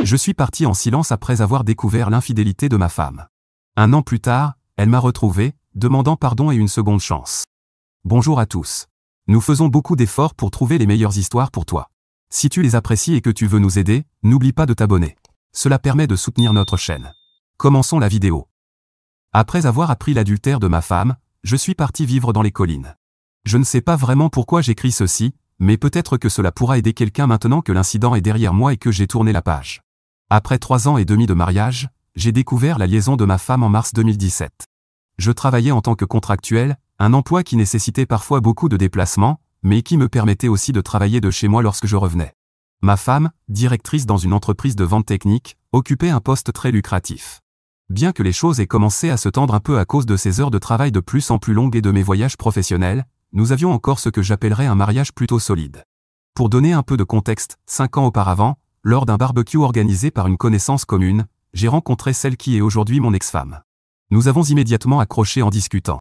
Je suis parti en silence après avoir découvert l'infidélité de ma femme. 1 an plus tard, elle m'a retrouvé, demandant pardon et une seconde chance. Bonjour à tous. Nous faisons beaucoup d'efforts pour trouver les meilleures histoires pour toi. Si tu les apprécies et que tu veux nous aider, n'oublie pas de t'abonner. Cela permet de soutenir notre chaîne. Commençons la vidéo. Après avoir appris l'adultère de ma femme, je suis parti vivre dans les collines. Je ne sais pas vraiment pourquoi j'écris ceci, mais peut-être que cela pourra aider quelqu'un maintenant que l'incident est derrière moi et que j'ai tourné la page. Après 3 ans et demi de mariage, j'ai découvert la liaison de ma femme en mars 2017. Je travaillais en tant que contractuel, un emploi qui nécessitait parfois beaucoup de déplacements, mais qui me permettait aussi de travailler de chez moi lorsque je revenais. Ma femme, directrice dans une entreprise de vente technique, occupait un poste très lucratif. Bien que les choses aient commencé à se tendre un peu à cause de ces heures de travail de plus en plus longues et de mes voyages professionnels, nous avions encore ce que j'appellerais un mariage plutôt solide. Pour donner un peu de contexte, 5 ans auparavant, lors d'un barbecue organisé par une connaissance commune, j'ai rencontré celle qui est aujourd'hui mon ex-femme. Nous avons immédiatement accroché en discutant.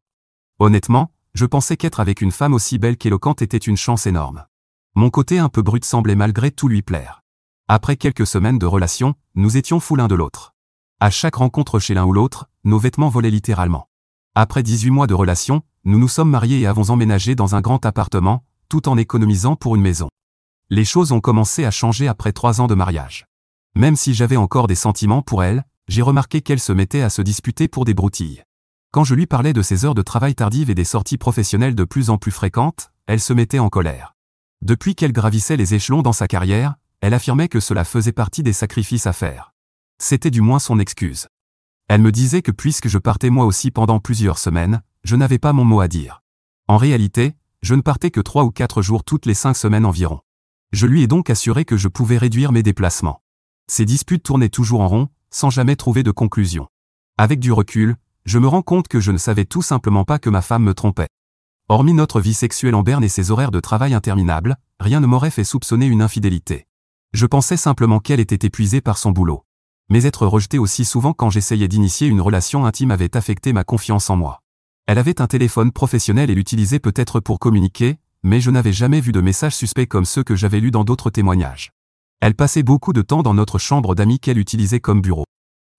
Honnêtement, je pensais qu'être avec une femme aussi belle qu'éloquente était une chance énorme. Mon côté un peu brut semblait malgré tout lui plaire. Après quelques semaines de relation, nous étions fous l'un de l'autre. À chaque rencontre chez l'un ou l'autre, nos vêtements volaient littéralement. Après 18 mois de relation, nous nous sommes mariés et avons emménagé dans un grand appartement, tout en économisant pour une maison. Les choses ont commencé à changer après 3 ans de mariage. Même si j'avais encore des sentiments pour elle, j'ai remarqué qu'elle se mettait à se disputer pour des broutilles. Quand je lui parlais de ses heures de travail tardives et des sorties professionnelles de plus en plus fréquentes, elle se mettait en colère. Depuis qu'elle gravissait les échelons dans sa carrière, elle affirmait que cela faisait partie des sacrifices à faire. C'était du moins son excuse. Elle me disait que puisque je partais moi aussi pendant plusieurs semaines, je n'avais pas mon mot à dire. En réalité, je ne partais que 3 ou 4 jours toutes les 5 semaines environ. Je lui ai donc assuré que je pouvais réduire mes déplacements. Ces disputes tournaient toujours en rond, sans jamais trouver de conclusion. Avec du recul, je me rends compte que je ne savais tout simplement pas que ma femme me trompait. Hormis notre vie sexuelle en berne et ses horaires de travail interminables, rien ne m'aurait fait soupçonner une infidélité. Je pensais simplement qu'elle était épuisée par son boulot. Mais être rejetée aussi souvent quand j'essayais d'initier une relation intime avait affecté ma confiance en moi. Elle avait un téléphone professionnel et l'utilisait peut-être pour communiquer, mais je n'avais jamais vu de messages suspects comme ceux que j'avais lus dans d'autres témoignages. Elle passait beaucoup de temps dans notre chambre d'amis qu'elle utilisait comme bureau.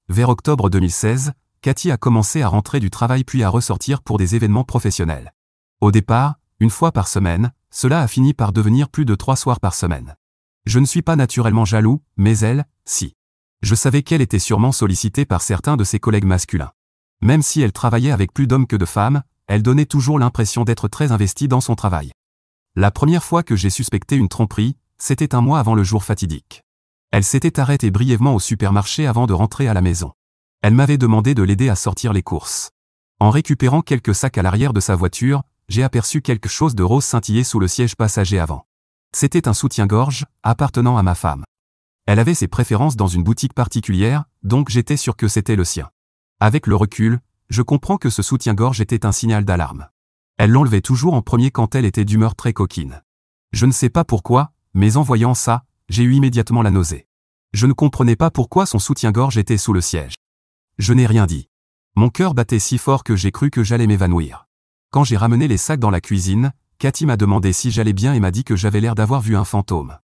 Vers octobre 2016, Cathy a commencé à rentrer du travail puis à ressortir pour des événements professionnels. Au départ, 1 fois par semaine, cela a fini par devenir plus de 3 soirs par semaine. Je ne suis pas naturellement jaloux, mais elle, si. Je savais qu'elle était sûrement sollicitée par certains de ses collègues masculins. Même si elle travaillait avec plus d'hommes que de femmes, elle donnait toujours l'impression d'être très investie dans son travail. La première fois que j'ai suspecté une tromperie, c'était 1 mois avant le jour fatidique. Elle s'était arrêtée brièvement au supermarché avant de rentrer à la maison. Elle m'avait demandé de l'aider à sortir les courses. En récupérant quelques sacs à l'arrière de sa voiture, j'ai aperçu quelque chose de rose scintiller sous le siège passager avant. C'était un soutien-gorge, appartenant à ma femme. Elle avait ses préférences dans une boutique particulière, donc j'étais sûr que c'était le sien. Avec le recul, je comprends que ce soutien-gorge était un signal d'alarme. Elle l'enlevait toujours en premier quand elle était d'humeur très coquine. Je ne sais pas pourquoi, mais en voyant ça, j'ai eu immédiatement la nausée. Je ne comprenais pas pourquoi son soutien-gorge était sous le siège. Je n'ai rien dit. Mon cœur battait si fort que j'ai cru que j'allais m'évanouir. Quand j'ai ramené les sacs dans la cuisine, Cathy m'a demandé si j'allais bien et m'a dit que j'avais l'air d'avoir vu un fantôme.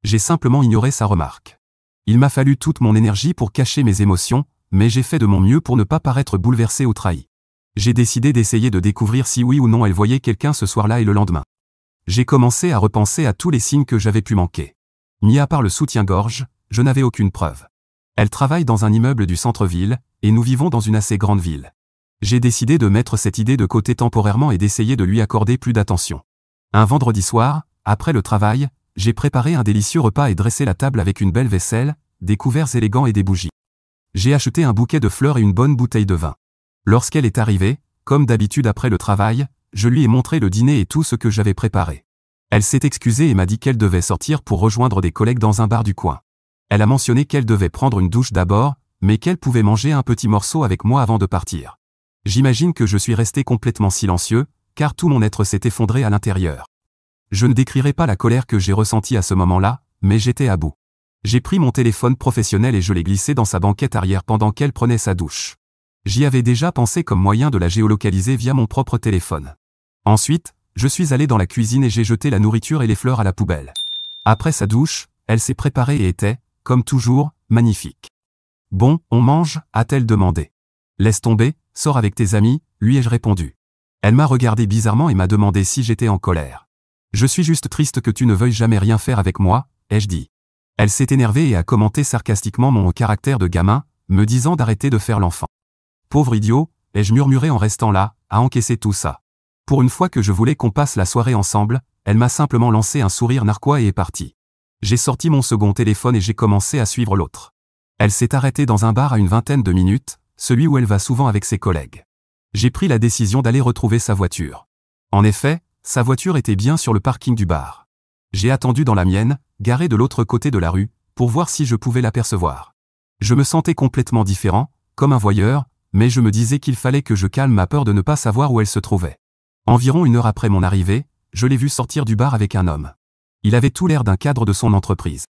J'ai simplement ignoré sa remarque. Il m'a fallu toute mon énergie pour cacher mes émotions, mais j'ai fait de mon mieux pour ne pas paraître bouleversé ou trahi. J'ai décidé d'essayer de découvrir si oui ou non elle voyait quelqu'un ce soir-là et le lendemain. J'ai commencé à repenser à tous les signes que j'avais pu manquer. Mis à part le soutien-gorge, je n'avais aucune preuve. Elle travaille dans un immeuble du centre-ville, et nous vivons dans une assez grande ville. J'ai décidé de mettre cette idée de côté temporairement et d'essayer de lui accorder plus d'attention. Un vendredi soir, après le travail, j'ai préparé un délicieux repas et dressé la table avec une belle vaisselle, des couverts élégants et des bougies. J'ai acheté un bouquet de fleurs et une bonne bouteille de vin. Lorsqu'elle est arrivée, comme d'habitude après le travail, je lui ai montré le dîner et tout ce que j'avais préparé. Elle s'est excusée et m'a dit qu'elle devait sortir pour rejoindre des collègues dans un bar du coin. Elle a mentionné qu'elle devait prendre une douche d'abord, mais qu'elle pouvait manger un petit morceau avec moi avant de partir. J'imagine que je suis resté complètement silencieux, car tout mon être s'est effondré à l'intérieur. Je ne décrirai pas la colère que j'ai ressentie à ce moment-là, mais j'étais à bout. J'ai pris mon téléphone professionnel et je l'ai glissé dans sa banquette arrière pendant qu'elle prenait sa douche. J'y avais déjà pensé comme moyen de la géolocaliser via mon propre téléphone. Ensuite, je suis allé dans la cuisine et j'ai jeté la nourriture et les fleurs à la poubelle. Après sa douche, elle s'est préparée et était, comme toujours, magnifique. Bon, on mange, a-t-elle demandé. Laisse tomber, sors avec tes amis, lui ai-je répondu. Elle m'a regardé bizarrement et m'a demandé si j'étais en colère. Je suis juste triste que tu ne veuilles jamais rien faire avec moi, ai-je dit. Elle s'est énervée et a commenté sarcastiquement mon caractère de gamin, me disant d'arrêter de faire l'enfant. Pauvre idiot, ai-je murmuré en restant là, à encaisser tout ça. Pour une fois que je voulais qu'on passe la soirée ensemble, elle m'a simplement lancé un sourire narquois et est partie. J'ai sorti mon second téléphone et j'ai commencé à suivre l'autre. Elle s'est arrêtée dans un bar à une vingtaine de minutes, celui où elle va souvent avec ses collègues. J'ai pris la décision d'aller retrouver sa voiture. En effet, sa voiture était bien sur le parking du bar. J'ai attendu dans la mienne, garée de l'autre côté de la rue, pour voir si je pouvais l'apercevoir. Je me sentais complètement différent, comme un voyeur, mais je me disais qu'il fallait que je calme ma peur de ne pas savoir où elle se trouvait. Environ 1 heure après mon arrivée, je l'ai vue sortir du bar avec un homme. Il avait tout l'air d'un cadre de son entreprise.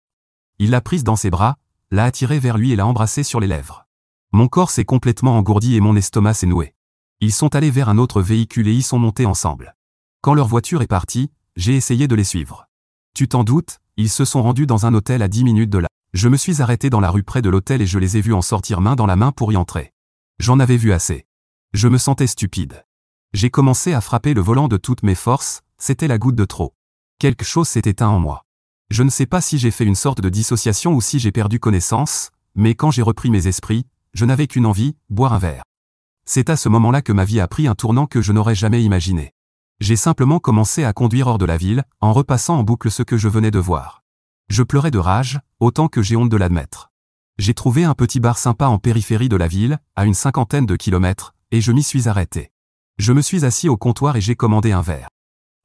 Il l'a prise dans ses bras, l'a attirée vers lui et l'a embrassée sur les lèvres. Mon corps s'est complètement engourdi et mon estomac s'est noué. Ils sont allés vers un autre véhicule et y sont montés ensemble. Quand leur voiture est partie, j'ai essayé de les suivre. Tu t'en doutes, ils se sont rendus dans un hôtel à 10 minutes de là. Je me suis arrêté dans la rue près de l'hôtel et je les ai vus en sortir main dans la main pour y entrer. J'en avais vu assez. Je me sentais stupide. J'ai commencé à frapper le volant de toutes mes forces, c'était la goutte de trop. Quelque chose s'est éteint en moi. Je ne sais pas si j'ai fait une sorte de dissociation ou si j'ai perdu connaissance, mais quand j'ai repris mes esprits, je n'avais qu'une envie, boire un verre. C'est à ce moment-là que ma vie a pris un tournant que je n'aurais jamais imaginé. J'ai simplement commencé à conduire hors de la ville, en repassant en boucle ce que je venais de voir. Je pleurais de rage, autant que j'ai honte de l'admettre. J'ai trouvé un petit bar sympa en périphérie de la ville, à une 50aine de kilomètres, et je m'y suis arrêté. Je me suis assis au comptoir et j'ai commandé un verre.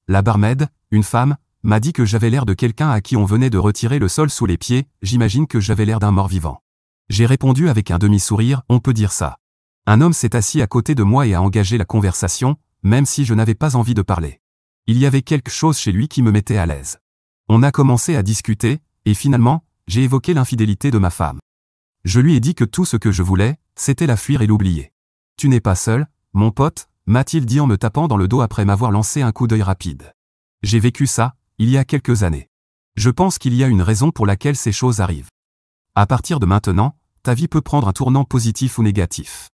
La barmaid, une femme, m'a dit que j'avais l'air de quelqu'un à qui on venait de retirer le sol sous les pieds, j'imagine que j'avais l'air d'un mort-vivant. J'ai répondu avec un demi-sourire, on peut dire ça. Un homme s'est assis à côté de moi et a engagé la conversation, même si je n'avais pas envie de parler. Il y avait quelque chose chez lui qui me mettait à l'aise. On a commencé à discuter, et finalement, j'ai évoqué l'infidélité de ma femme. Je lui ai dit que tout ce que je voulais, c'était la fuir et l'oublier. Tu n'es pas seul, mon pote, m'a-t-il dit en me tapant dans le dos après m'avoir lancé un coup d'œil rapide. J'ai vécu ça, il y a quelques années. Je pense qu'il y a une raison pour laquelle ces choses arrivent. À partir de maintenant, ta vie peut prendre un tournant positif ou négatif.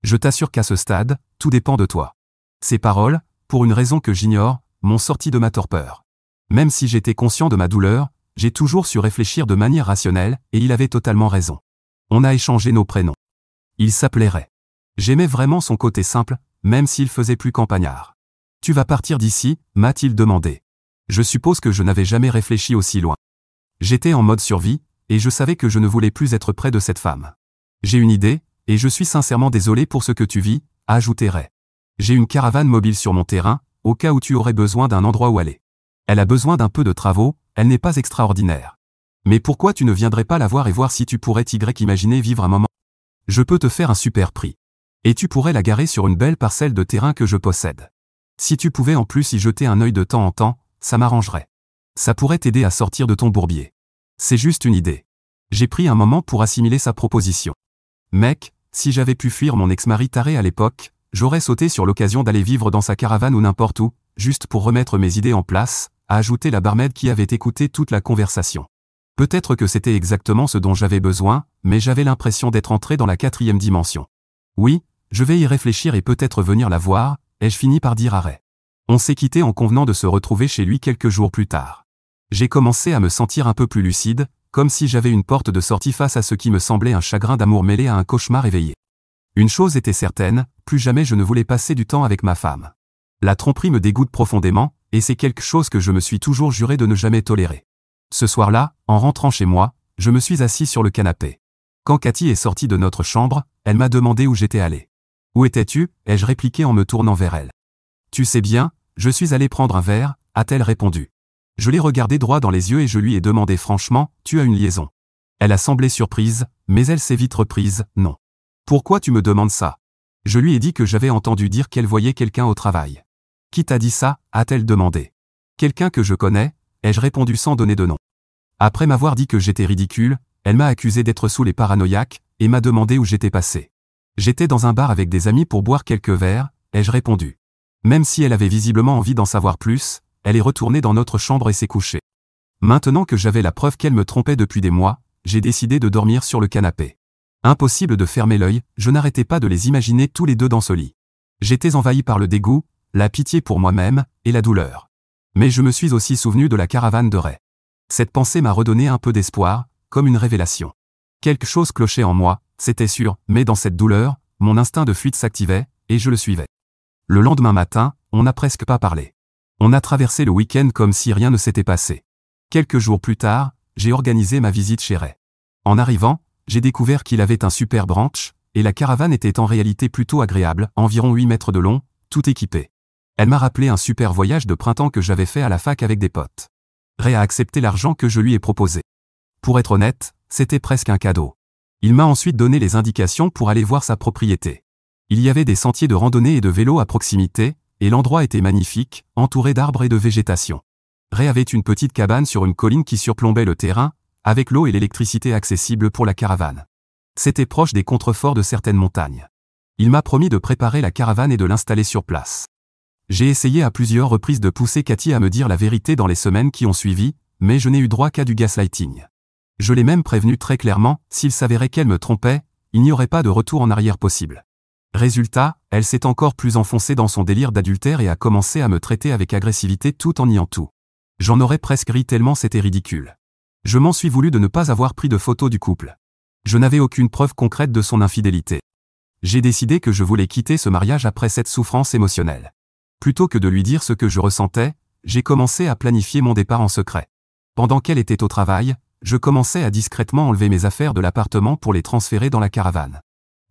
Je t'assure qu'à ce stade, tout dépend de toi. Ces paroles, pour une raison que j'ignore, m'ont sorti de ma torpeur. Même si j'étais conscient de ma douleur, j'ai toujours su réfléchir de manière rationnelle, et il avait totalement raison. On a échangé nos prénoms. Il s'appelait Ray. J'aimais vraiment son côté simple, même s'il faisait plus campagnard. Tu vas partir d'ici, m'a-t-il demandé. Je suppose que je n'avais jamais réfléchi aussi loin. J'étais en mode survie, et je savais que je ne voulais plus être près de cette femme. J'ai une idée, et je suis sincèrement désolé pour ce que tu vis, a ajouté Ray. J'ai une caravane mobile sur mon terrain, au cas où tu aurais besoin d'un endroit où aller. Elle a besoin d'un peu de travaux, elle n'est pas extraordinaire. Mais pourquoi tu ne viendrais pas la voir et voir si tu pourrais imaginer vivre un moment? Je peux te faire un super prix. Et tu pourrais la garer sur une belle parcelle de terrain que je possède. Si tu pouvais en plus y jeter un œil de temps en temps, ça m'arrangerait. Ça pourrait t'aider à sortir de ton bourbier. C'est juste une idée. J'ai pris un moment pour assimiler sa proposition. Mec, si j'avais pu fuir mon ex-mari taré à l'époque, j'aurais sauté sur l'occasion d'aller vivre dans sa caravane ou n'importe où, juste pour remettre mes idées en place, a ajouté la barmaid qui avait écouté toute la conversation. Peut-être que c'était exactement ce dont j'avais besoin, mais j'avais l'impression d'être entré dans la 4e dimension. Oui, je vais y réfléchir et peut-être venir la voir, ai-je fini par dire à Ray. On s'est quitté en convenant de se retrouver chez lui quelques jours plus tard. J'ai commencé à me sentir un peu plus lucide, comme si j'avais une porte de sortie face à ce qui me semblait un chagrin d'amour mêlé à un cauchemar éveillé. Une chose était certaine, plus jamais je ne voulais passer du temps avec ma femme. La tromperie me dégoûte profondément, et c'est quelque chose que je me suis toujours juré de ne jamais tolérer. Ce soir-là, en rentrant chez moi, je me suis assis sur le canapé. Quand Cathy est sortie de notre chambre, elle m'a demandé où j'étais allé. « Où étais-tu » ai-je répliqué en me tournant vers elle. « Tu sais bien, je suis allé prendre un verre » a-t-elle répondu. Je l'ai regardée droit dans les yeux et je lui ai demandé franchement « Tu as une liaison ?» Elle a semblé surprise, mais elle s'est vite reprise « Non. » « Pourquoi tu me demandes ça ?» Je lui ai dit que j'avais entendu dire qu'elle voyait quelqu'un au travail. « Qui t'a dit ça » a-t-elle demandé. « Quelqu'un que je connais » ai-je répondu sans donner de nom. Après m'avoir dit que j'étais ridicule, elle m'a accusé d'être sous les paranoïaques, et m'a demandé où j'étais passé. J'étais dans un bar avec des amis pour boire quelques verres, ai-je répondu. Même si elle avait visiblement envie d'en savoir plus, elle est retournée dans notre chambre et s'est couchée. Maintenant que j'avais la preuve qu'elle me trompait depuis des mois, j'ai décidé de dormir sur le canapé. Impossible de fermer l'œil, je n'arrêtais pas de les imaginer tous les deux dans ce lit. J'étais envahi par le dégoût, la pitié pour moi-même, et la douleur. Mais je me suis aussi souvenu de la caravane de Ray. Cette pensée m'a redonné un peu d'espoir, comme une révélation. Quelque chose clochait en moi, c'était sûr, mais dans cette douleur, mon instinct de fuite s'activait, et je le suivais. Le lendemain matin, on n'a presque pas parlé. On a traversé le week-end comme si rien ne s'était passé. Quelques jours plus tard, j'ai organisé ma visite chez Ray. En arrivant, j'ai découvert qu'il avait un superbe ranch, et la caravane était en réalité plutôt agréable, environ 8 mètres de long, tout équipé. Elle m'a rappelé un super voyage de printemps que j'avais fait à la fac avec des potes. Ray a accepté l'argent que je lui ai proposé. Pour être honnête, c'était presque un cadeau. Il m'a ensuite donné les indications pour aller voir sa propriété. Il y avait des sentiers de randonnée et de vélo à proximité, et l'endroit était magnifique, entouré d'arbres et de végétation. Ray avait une petite cabane sur une colline qui surplombait le terrain, avec l'eau et l'électricité accessibles pour la caravane. C'était proche des contreforts de certaines montagnes. Il m'a promis de préparer la caravane et de l'installer sur place. J'ai essayé à plusieurs reprises de pousser Cathy à me dire la vérité dans les semaines qui ont suivi, mais je n'ai eu droit qu'à du gaslighting. Je l'ai même prévenu très clairement, s'il s'avérait qu'elle me trompait, il n'y aurait pas de retour en arrière possible. Résultat, elle s'est encore plus enfoncée dans son délire d'adultère et a commencé à me traiter avec agressivité tout en niant tout. J'en aurais presque ri tellement c'était ridicule. Je m'en suis voulu de ne pas avoir pris de photos du couple. Je n'avais aucune preuve concrète de son infidélité. J'ai décidé que je voulais quitter ce mariage après cette souffrance émotionnelle. Plutôt que de lui dire ce que je ressentais, j'ai commencé à planifier mon départ en secret. Pendant qu'elle était au travail, je commençais à discrètement enlever mes affaires de l'appartement pour les transférer dans la caravane.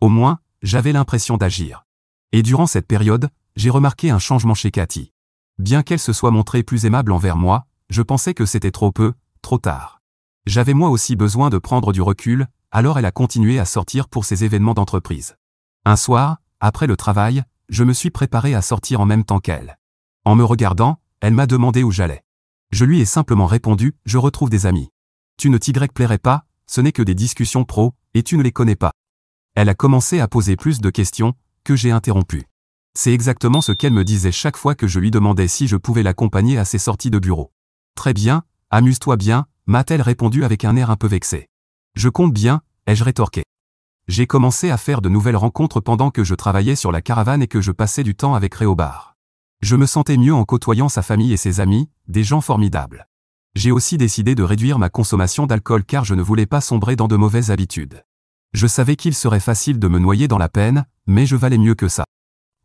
Au moins, j'avais l'impression d'agir. Et durant cette période, j'ai remarqué un changement chez Cathy. Bien qu'elle se soit montrée plus aimable envers moi, je pensais que c'était trop peu, trop tard. J'avais moi aussi besoin de prendre du recul, alors elle a continué à sortir pour ses événements d'entreprise. Un soir, après le travail, je me suis préparé à sortir en même temps qu'elle. En me regardant, elle m'a demandé où j'allais. Je lui ai simplement répondu, je retrouve des amis. Tu ne t'y plairais pas, ce n'est que des discussions pro, et tu ne les connais pas. Elle a commencé à poser plus de questions, que j'ai interrompues. C'est exactement ce qu'elle me disait chaque fois que je lui demandais si je pouvais l'accompagner à ses sorties de bureau. Très bien, amuse-toi bien, m'a-t-elle répondu avec un air un peu vexé. Je compte bien, ai-je rétorqué. J'ai commencé à faire de nouvelles rencontres pendant que je travaillais sur la caravane et que je passais du temps avec Ray au bar. Je me sentais mieux en côtoyant sa famille et ses amis, des gens formidables. J'ai aussi décidé de réduire ma consommation d'alcool car je ne voulais pas sombrer dans de mauvaises habitudes. Je savais qu'il serait facile de me noyer dans la peine, mais je valais mieux que ça.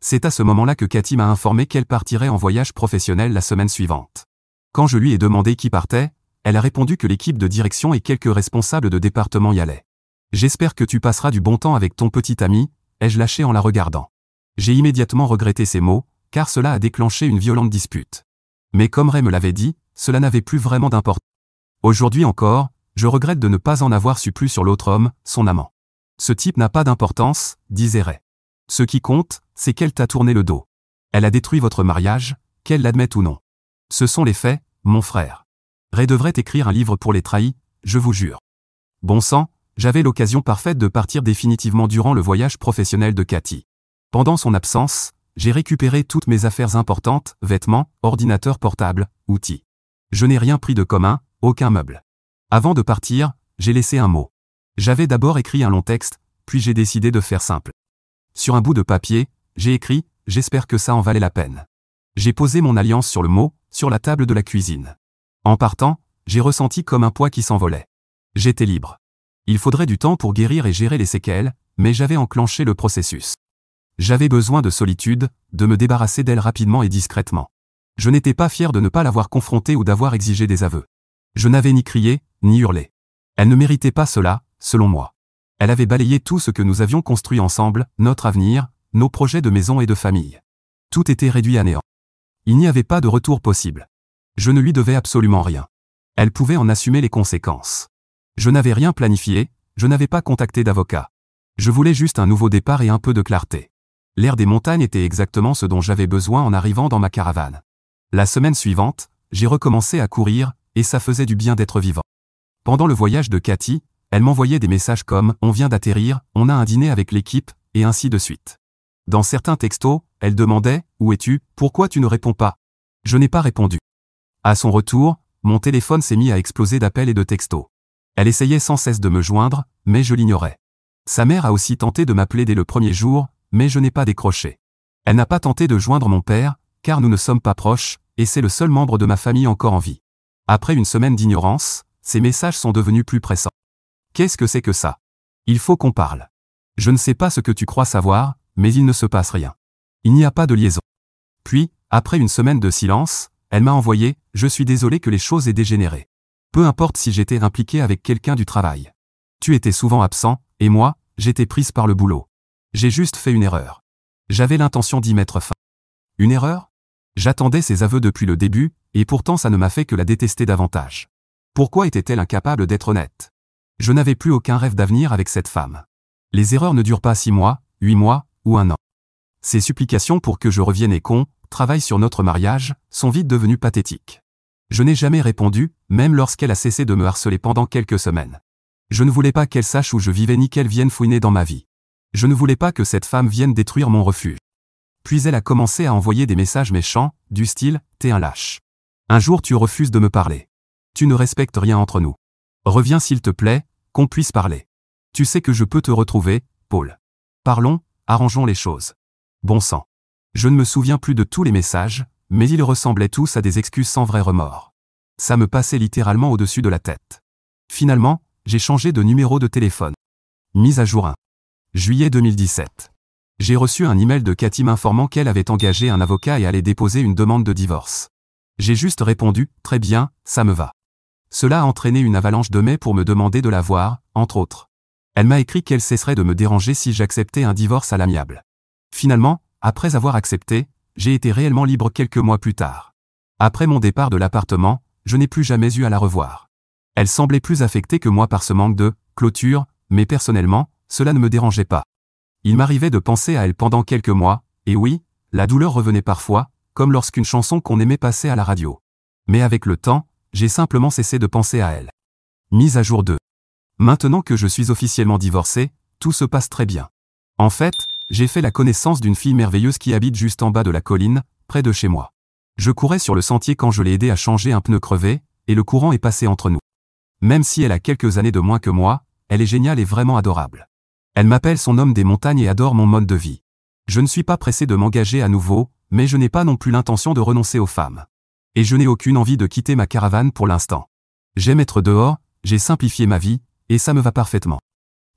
C'est à ce moment-là que Cathy m'a informé qu'elle partirait en voyage professionnel la semaine suivante. Quand je lui ai demandé qui partait, elle a répondu que l'équipe de direction et quelques responsables de département y allaient. J'espère que tu passeras du bon temps avec ton petit ami, ai-je lâché en la regardant. J'ai immédiatement regretté ces mots, car cela a déclenché une violente dispute. Mais comme Ray me l'avait dit, cela n'avait plus vraiment d'importance. Aujourd'hui encore, je regrette de ne pas en avoir su plus sur l'autre homme, son amant. Ce type n'a pas d'importance, disait Ray. Ce qui compte, c'est qu'elle t'a tourné le dos. Elle a détruit votre mariage, qu'elle l'admette ou non. Ce sont les faits, mon frère. Ray devrait écrire un livre pour les trahis, je vous jure. Bon sang, j'avais l'occasion parfaite de partir définitivement durant le voyage professionnel de Cathy. Pendant son absence, j'ai récupéré toutes mes affaires importantes, vêtements, ordinateur portable, outils. Je n'ai rien pris de commun, aucun meuble. Avant de partir, j'ai laissé un mot. J'avais d'abord écrit un long texte, puis j'ai décidé de faire simple. Sur un bout de papier, j'ai écrit « J'espère que ça en valait la peine ». J'ai posé mon alliance sur le mot, sur la table de la cuisine. En partant, j'ai ressenti comme un poids qui s'envolait. J'étais libre. Il faudrait du temps pour guérir et gérer les séquelles, mais j'avais enclenché le processus. J'avais besoin de solitude, de me débarrasser d'elle rapidement et discrètement. Je n'étais pas fier de ne pas l'avoir confrontée ou d'avoir exigé des aveux. Je n'avais ni crié, ni hurlé. Elle ne méritait pas cela, selon moi. Elle avait balayé tout ce que nous avions construit ensemble, notre avenir, nos projets de maison et de famille. Tout était réduit à néant. Il n'y avait pas de retour possible. Je ne lui devais absolument rien. Elle pouvait en assumer les conséquences. Je n'avais rien planifié, je n'avais pas contacté d'avocat. Je voulais juste un nouveau départ et un peu de clarté. L'air des montagnes était exactement ce dont j'avais besoin en arrivant dans ma caravane. La semaine suivante, j'ai recommencé à courir, et ça faisait du bien d'être vivant. Pendant le voyage de Cathy, elle m'envoyait des messages comme « On vient d'atterrir, on a un dîner avec l'équipe », et ainsi de suite. Dans certains textos, elle demandait « Où es-tu? Pourquoi tu ne réponds pas ?» Je n'ai pas répondu. À son retour, mon téléphone s'est mis à exploser d'appels et de textos. Elle essayait sans cesse de me joindre, mais je l'ignorais. Sa mère a aussi tenté de m'appeler dès le premier jour, mais je n'ai pas décroché. Elle n'a pas tenté de joindre mon père, car nous ne sommes pas proches, et c'est le seul membre de ma famille encore en vie. Après une semaine d'ignorance, ces messages sont devenus plus pressants. Qu'est-ce que c'est que ça? Il faut qu'on parle. Je ne sais pas ce que tu crois savoir, mais il ne se passe rien. Il n'y a pas de liaison. Puis, après une semaine de silence, elle m'a envoyé « Je suis désolé que les choses aient dégénéré. Peu importe si j'étais impliqué avec quelqu'un du travail. Tu étais souvent absent, et moi, j'étais prise par le boulot. J'ai juste fait une erreur. J'avais l'intention d'y mettre fin. » Une erreur? J'attendais ses aveux depuis le début, et pourtant ça ne m'a fait que la détester davantage. Pourquoi était-elle incapable d'être honnête? Je n'avais plus aucun rêve d'avenir avec cette femme. Les erreurs ne durent pas 6 mois, 8 mois, ou 1 an. Ses supplications pour que je revienne et qu'on travaille sur notre mariage sont vite devenues pathétiques. Je n'ai jamais répondu, même lorsqu'elle a cessé de me harceler pendant quelques semaines. Je ne voulais pas qu'elle sache où je vivais ni qu'elle vienne fouiner dans ma vie. Je ne voulais pas que cette femme vienne détruire mon refuge. Puis elle a commencé à envoyer des messages méchants, du style « T'es un lâche. Un jour tu refuses de me parler. Tu ne respectes rien entre nous. Reviens s'il te plaît, qu'on puisse parler. Tu sais que je peux te retrouver, Paul. Parlons, arrangeons les choses. » Bon sang. Je ne me souviens plus de tous les messages, mais ils ressemblaient tous à des excuses sans vrai remords. Ça me passait littéralement au-dessus de la tête. Finalement, j'ai changé de numéro de téléphone. Mise à jour 1. Juillet 2017. J'ai reçu un email de Cathy m'informant qu'elle avait engagé un avocat et allait déposer une demande de divorce. J'ai juste répondu « Très bien, ça me va ». Cela a entraîné une avalanche de mails pour me demander de la voir, entre autres. Elle m'a écrit qu'elle cesserait de me déranger si j'acceptais un divorce à l'amiable. Finalement, après avoir accepté, j'ai été réellement libre quelques mois plus tard. Après mon départ de l'appartement, je n'ai plus jamais eu à la revoir. Elle semblait plus affectée que moi par ce manque de clôture, mais personnellement, cela ne me dérangeait pas. Il m'arrivait de penser à elle pendant quelques mois, et oui, la douleur revenait parfois, comme lorsqu'une chanson qu'on aimait passait à la radio. Mais avec le temps, j'ai simplement cessé de penser à elle. Mise à jour 2. Maintenant que je suis officiellement divorcé, tout se passe très bien. En fait, j'ai fait la connaissance d'une fille merveilleuse qui habite juste en bas de la colline, près de chez moi. Je courais sur le sentier quand je l'ai aidée à changer un pneu crevé, et le courant est passé entre nous. Même si elle a quelques années de moins que moi, elle est géniale et vraiment adorable. Elle m'appelle son homme des montagnes et adore mon mode de vie. Je ne suis pas pressé de m'engager à nouveau, mais je n'ai pas non plus l'intention de renoncer aux femmes. Et je n'ai aucune envie de quitter ma caravane pour l'instant. J'aime être dehors, j'ai simplifié ma vie, et ça me va parfaitement.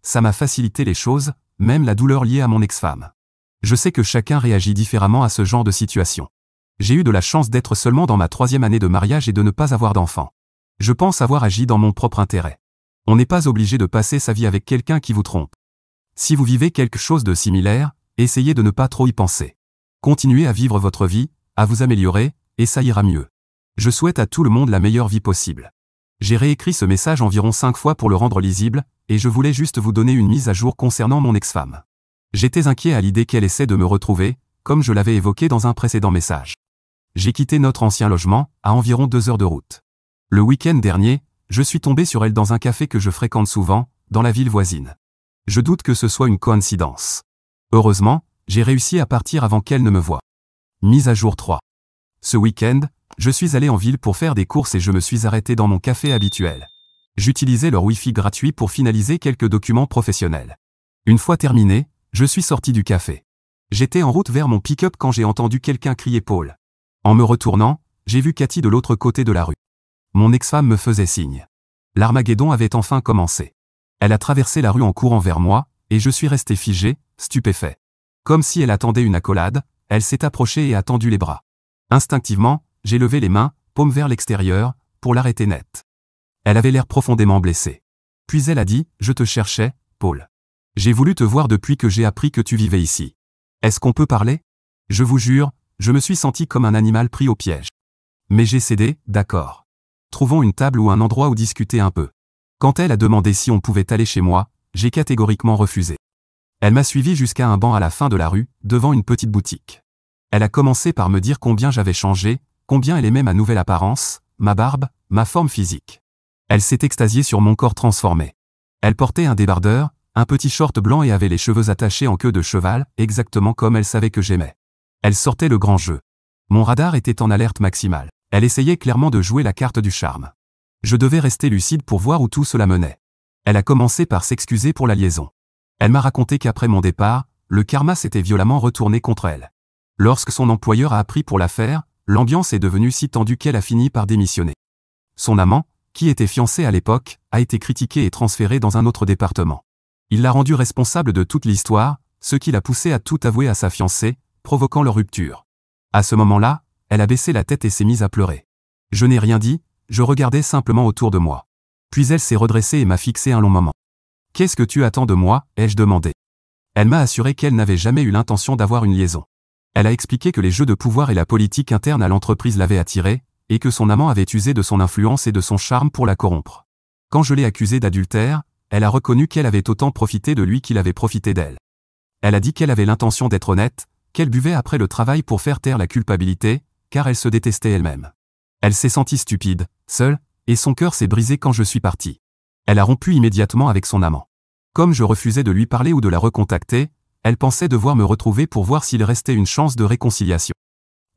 Ça m'a facilité les choses, même la douleur liée à mon ex-femme. Je sais que chacun réagit différemment à ce genre de situation. J'ai eu de la chance d'être seulement dans ma 3e année de mariage et de ne pas avoir d'enfant. Je pense avoir agi dans mon propre intérêt. On n'est pas obligé de passer sa vie avec quelqu'un qui vous trompe. Si vous vivez quelque chose de similaire, essayez de ne pas trop y penser. Continuez à vivre votre vie, à vous améliorer, et ça ira mieux. Je souhaite à tout le monde la meilleure vie possible. J'ai réécrit ce message environ 5 fois pour le rendre lisible, et je voulais juste vous donner une mise à jour concernant mon ex-femme. J'étais inquiet à l'idée qu'elle essaie de me retrouver, comme je l'avais évoqué dans un précédent message. J'ai quitté notre ancien logement, à environ 2 heures de route. Le week-end dernier, je suis tombé sur elle dans un café que je fréquente souvent, dans la ville voisine. Je doute que ce soit une coïncidence. Heureusement, j'ai réussi à partir avant qu'elle ne me voie. Mise à jour 3. Ce week-end, je suis allé en ville pour faire des courses et je me suis arrêté dans mon café habituel. J'utilisais leur Wi-Fi gratuit pour finaliser quelques documents professionnels. Une fois terminé, je suis sorti du café. J'étais en route vers mon pick-up quand j'ai entendu quelqu'un crier Paul. En me retournant, j'ai vu Cathy de l'autre côté de la rue. Mon ex-femme me faisait signe. L'Armageddon avait enfin commencé. Elle a traversé la rue en courant vers moi, et je suis resté figé, stupéfait. Comme si elle attendait une accolade, elle s'est approchée et a tendu les bras. Instinctivement, j'ai levé les mains, paume vers l'extérieur, pour l'arrêter net. Elle avait l'air profondément blessée. Puis elle a dit « Je te cherchais, Paul. J'ai voulu te voir depuis que j'ai appris que tu vivais ici. Est-ce qu'on peut parler ? Je vous jure, je me suis senti comme un animal pris au piège. Mais j'ai cédé, d'accord. Trouvons une table ou un endroit où discuter un peu. Quand elle a demandé si on pouvait aller chez moi, j'ai catégoriquement refusé. Elle m'a suivi jusqu'à un banc à la fin de la rue, devant une petite boutique. Elle a commencé par me dire combien j'avais changé, combien elle aimait ma nouvelle apparence, ma barbe, ma forme physique. Elle s'est extasiée sur mon corps transformé. Elle portait un débardeur, un petit short blanc et avait les cheveux attachés en queue de cheval, exactement comme elle savait que j'aimais. Elle sortait le grand jeu. Mon radar était en alerte maximale. Elle essayait clairement de jouer la carte du charme. Je devais rester lucide pour voir où tout cela menait. Elle a commencé par s'excuser pour la liaison. Elle m'a raconté qu'après mon départ, le karma s'était violemment retourné contre elle. Lorsque son employeur a appris pour l'affaire, l'ambiance est devenue si tendue qu'elle a fini par démissionner. Son amant, qui était fiancé à l'époque, a été critiqué et transféré dans un autre département. Il l'a rendu responsable de toute l'histoire, ce qui l'a poussé à tout avouer à sa fiancée, provoquant leur rupture. À ce moment-là, elle a baissé la tête et s'est mise à pleurer. Je n'ai rien dit, je regardais simplement autour de moi. Puis elle s'est redressée et m'a fixé un long moment. « Qu'est-ce que tu attends de moi ?» ai-je demandé. Elle m'a assuré qu'elle n'avait jamais eu l'intention d'avoir une liaison. Elle a expliqué que les jeux de pouvoir et la politique interne à l'entreprise l'avaient attirée, et que son amant avait usé de son influence et de son charme pour la corrompre. Quand je l'ai accusée d'adultère, elle a reconnu qu'elle avait autant profité de lui qu'il avait profité d'elle. Elle a dit qu'elle avait l'intention d'être honnête, qu'elle buvait après le travail pour faire taire la culpabilité, car elle se détestait elle-même. Elle s'est sentie stupide, seule, et son cœur s'est brisé quand je suis parti. Elle a rompu immédiatement avec son amant. Comme je refusais de lui parler ou de la recontacter, elle pensait devoir me retrouver pour voir s'il restait une chance de réconciliation.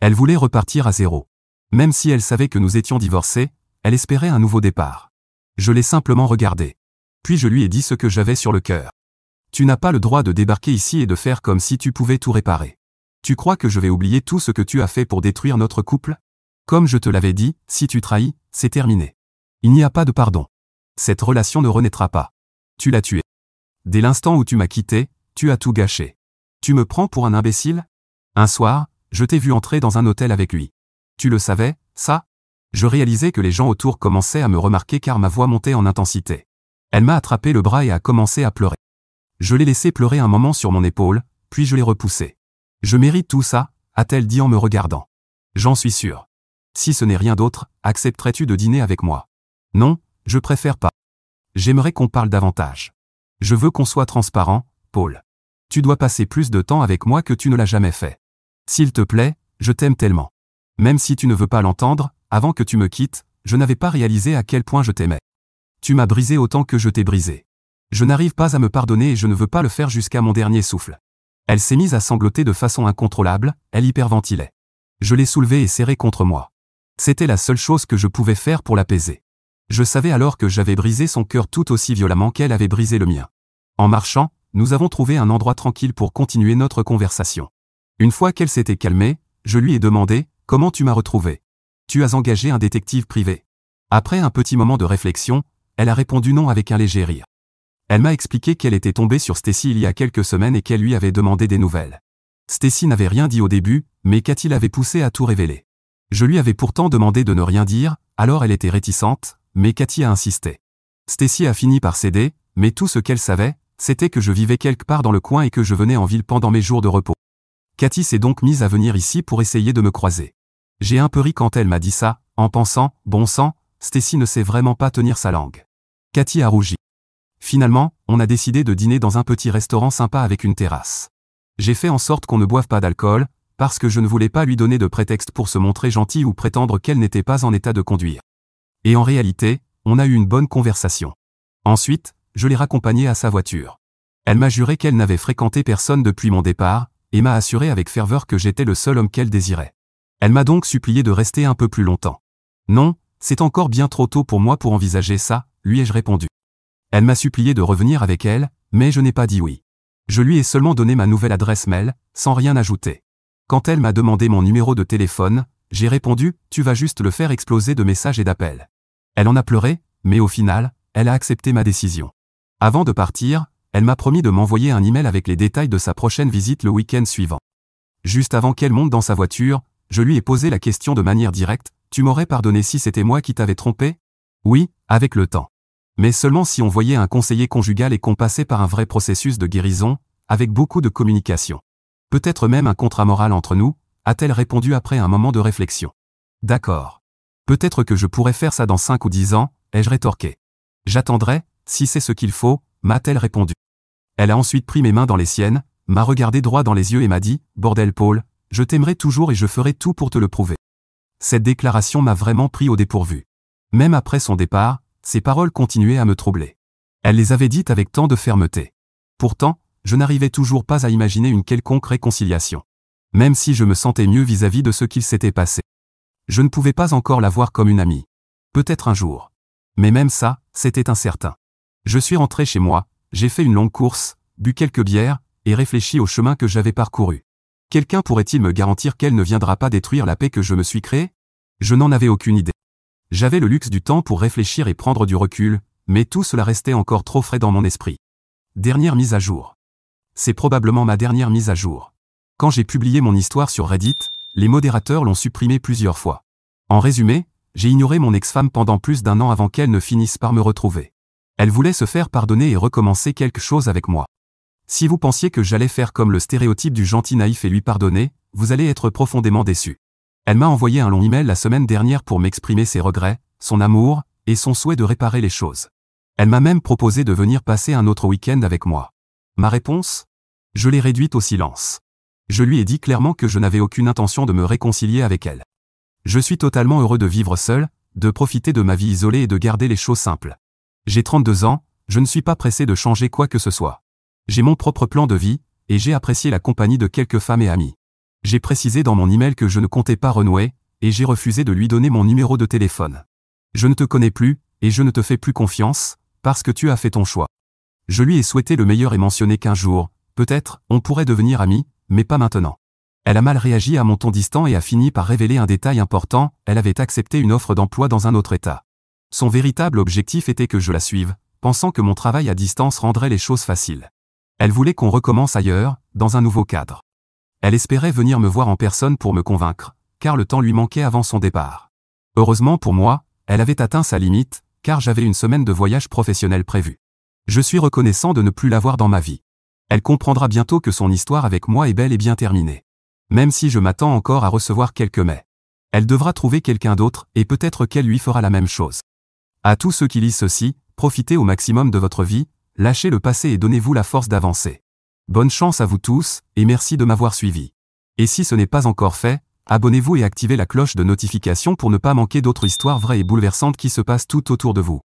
Elle voulait repartir à zéro. Même si elle savait que nous étions divorcés, elle espérait un nouveau départ. Je l'ai simplement regardée. Puis je lui ai dit ce que j'avais sur le cœur. Tu n'as pas le droit de débarquer ici et de faire comme si tu pouvais tout réparer. Tu crois que je vais oublier tout ce que tu as fait pour détruire notre couple? Comme je te l'avais dit, si tu trahis, c'est terminé. Il n'y a pas de pardon. Cette relation ne renaîtra pas. Tu l'as tué. Dès l'instant où tu m'as quitté, tu as tout gâché. Tu me prends pour un imbécile? Un soir, je t'ai vu entrer dans un hôtel avec lui. Tu le savais, ça? Je réalisais que les gens autour commençaient à me remarquer car ma voix montait en intensité. Elle m'a attrapé le bras et a commencé à pleurer. Je l'ai laissé pleurer un moment sur mon épaule, puis je l'ai repoussé. Je mérite tout ça, a-t-elle dit en me regardant. J'en suis sûr. Si ce n'est rien d'autre, accepterais-tu de dîner avec moi? Non, je préfère pas. J'aimerais qu'on parle davantage. Je veux qu'on soit transparent, Paul. Tu dois passer plus de temps avec moi que tu ne l'as jamais fait. S'il te plaît, je t'aime tellement. Même si tu ne veux pas l'entendre, avant que tu me quittes, je n'avais pas réalisé à quel point je t'aimais. Tu m'as brisé autant que je t'ai brisé. Je n'arrive pas à me pardonner et je ne veux pas le faire jusqu'à mon dernier souffle. Elle s'est mise à sangloter de façon incontrôlable, elle hyperventilait. Je l'ai soulevée et serrée contre moi. C'était la seule chose que je pouvais faire pour l'apaiser. Je savais alors que j'avais brisé son cœur tout aussi violemment qu'elle avait brisé le mien. En marchant, nous avons trouvé un endroit tranquille pour continuer notre conversation. Une fois qu'elle s'était calmée, je lui ai demandé « Comment tu m'as retrouvé? Tu as engagé un détective privé ?» Après un petit moment de réflexion, elle a répondu non avec un léger rire. Elle m'a expliqué qu'elle était tombée sur Stacy il y a quelques semaines et qu'elle lui avait demandé des nouvelles. Stacy n'avait rien dit au début, mais Cathy l'avait poussée à tout révéler. Je lui avais pourtant demandé de ne rien dire, alors elle était réticente, mais Cathy a insisté. Stacy a fini par céder, mais tout ce qu'elle savait, c'était que je vivais quelque part dans le coin et que je venais en ville pendant mes jours de repos. Cathy s'est donc mise à venir ici pour essayer de me croiser. J'ai un peu ri quand elle m'a dit ça, en pensant, bon sang, Stacy ne sait vraiment pas tenir sa langue. Cathy a rougi. Finalement, on a décidé de dîner dans un petit restaurant sympa avec une terrasse. J'ai fait en sorte qu'on ne boive pas d'alcool, parce que je ne voulais pas lui donner de prétexte pour se montrer gentille ou prétendre qu'elle n'était pas en état de conduire. Et en réalité, on a eu une bonne conversation. Ensuite, je l'ai raccompagnée à sa voiture. Elle m'a juré qu'elle n'avait fréquenté personne depuis mon départ, et m'a assuré avec ferveur que j'étais le seul homme qu'elle désirait. Elle m'a donc supplié de rester un peu plus longtemps. Non, c'est encore bien trop tôt pour moi pour envisager ça, lui ai-je répondu. Elle m'a supplié de revenir avec elle, mais je n'ai pas dit oui. Je lui ai seulement donné ma nouvelle adresse mail, sans rien ajouter. Quand elle m'a demandé mon numéro de téléphone, j'ai répondu « Tu vas juste le faire exploser de messages et d'appels ». Elle en a pleuré, mais au final, elle a accepté ma décision. Avant de partir, elle m'a promis de m'envoyer un email avec les détails de sa prochaine visite le week-end suivant. Juste avant qu'elle monte dans sa voiture, je lui ai posé la question de manière directe « Tu m'aurais pardonné si c'était moi qui t'avais trompé ?» Oui, avec le temps. Mais seulement si on voyait un conseiller conjugal et qu'on passait par un vrai processus de guérison, avec beaucoup de communication. Peut-être même un contrat moral entre nous, a-t-elle répondu après un moment de réflexion. D'accord. Peut-être que je pourrais faire ça dans 5 ou 10 ans, ai-je rétorqué. J'attendrai, si c'est ce qu'il faut, m'a-t-elle répondu. Elle a ensuite pris mes mains dans les siennes, m'a regardé droit dans les yeux et m'a dit « Bordel Paul, je t'aimerai toujours et je ferai tout pour te le prouver. » Cette déclaration m'a vraiment pris au dépourvu. Même après son départ, ses paroles continuaient à me troubler. Elle les avait dites avec tant de fermeté. Pourtant, je n'arrivais toujours pas à imaginer une quelconque réconciliation. Même si je me sentais mieux vis-à-vis de ce qu'il s'était passé. Je ne pouvais pas encore la voir comme une amie. Peut-être un jour. Mais même ça, c'était incertain. Je suis rentré chez moi, j'ai fait une longue course, bu quelques bières, et réfléchi au chemin que j'avais parcouru. Quelqu'un pourrait-il me garantir qu'elle ne viendra pas détruire la paix que je me suis créée? Je n'en avais aucune idée. J'avais le luxe du temps pour réfléchir et prendre du recul, mais tout cela restait encore trop frais dans mon esprit. Dernière mise à jour. C'est probablement ma dernière mise à jour. Quand j'ai publié mon histoire sur Reddit, les modérateurs l'ont supprimée plusieurs fois. En résumé, j'ai ignoré mon ex-femme pendant plus d'1 an avant qu'elle ne finisse par me retrouver. Elle voulait se faire pardonner et recommencer quelque chose avec moi. Si vous pensiez que j'allais faire comme le stéréotype du gentil naïf et lui pardonner, vous allez être profondément déçu. Elle m'a envoyé un long email la semaine dernière pour m'exprimer ses regrets, son amour, et son souhait de réparer les choses. Elle m'a même proposé de venir passer un autre week-end avec moi. Ma réponse? Je l'ai réduite au silence. Je lui ai dit clairement que je n'avais aucune intention de me réconcilier avec elle. Je suis totalement heureux de vivre seul, de profiter de ma vie isolée et de garder les choses simples. J'ai 32 ans, je ne suis pas pressé de changer quoi que ce soit. J'ai mon propre plan de vie, et j'ai apprécié la compagnie de quelques femmes et amis. J'ai précisé dans mon email que je ne comptais pas renouer, et j'ai refusé de lui donner mon numéro de téléphone. Je ne te connais plus, et je ne te fais plus confiance, parce que tu as fait ton choix. Je lui ai souhaité le meilleur et mentionné qu'un jour, peut-être, on pourrait devenir amis, mais pas maintenant. Elle a mal réagi à mon ton distant et a fini par révéler un détail important, elle avait accepté une offre d'emploi dans un autre État. Son véritable objectif était que je la suive, pensant que mon travail à distance rendrait les choses faciles. Elle voulait qu'on recommence ailleurs, dans un nouveau cadre. Elle espérait venir me voir en personne pour me convaincre, car le temps lui manquait avant son départ. Heureusement pour moi, elle avait atteint sa limite, car j'avais une semaine de voyage professionnel prévue. Je suis reconnaissant de ne plus l'avoir dans ma vie. Elle comprendra bientôt que son histoire avec moi est bel et bien terminée. Même si je m'attends encore à recevoir quelques mais. Elle devra trouver quelqu'un d'autre, et peut-être qu'elle lui fera la même chose. À tous ceux qui lisent ceci, profitez au maximum de votre vie, lâchez le passé et donnez-vous la force d'avancer. Bonne chance à vous tous, et merci de m'avoir suivi. Et si ce n'est pas encore fait, abonnez-vous et activez la cloche de notification pour ne pas manquer d'autres histoires vraies et bouleversantes qui se passent tout autour de vous.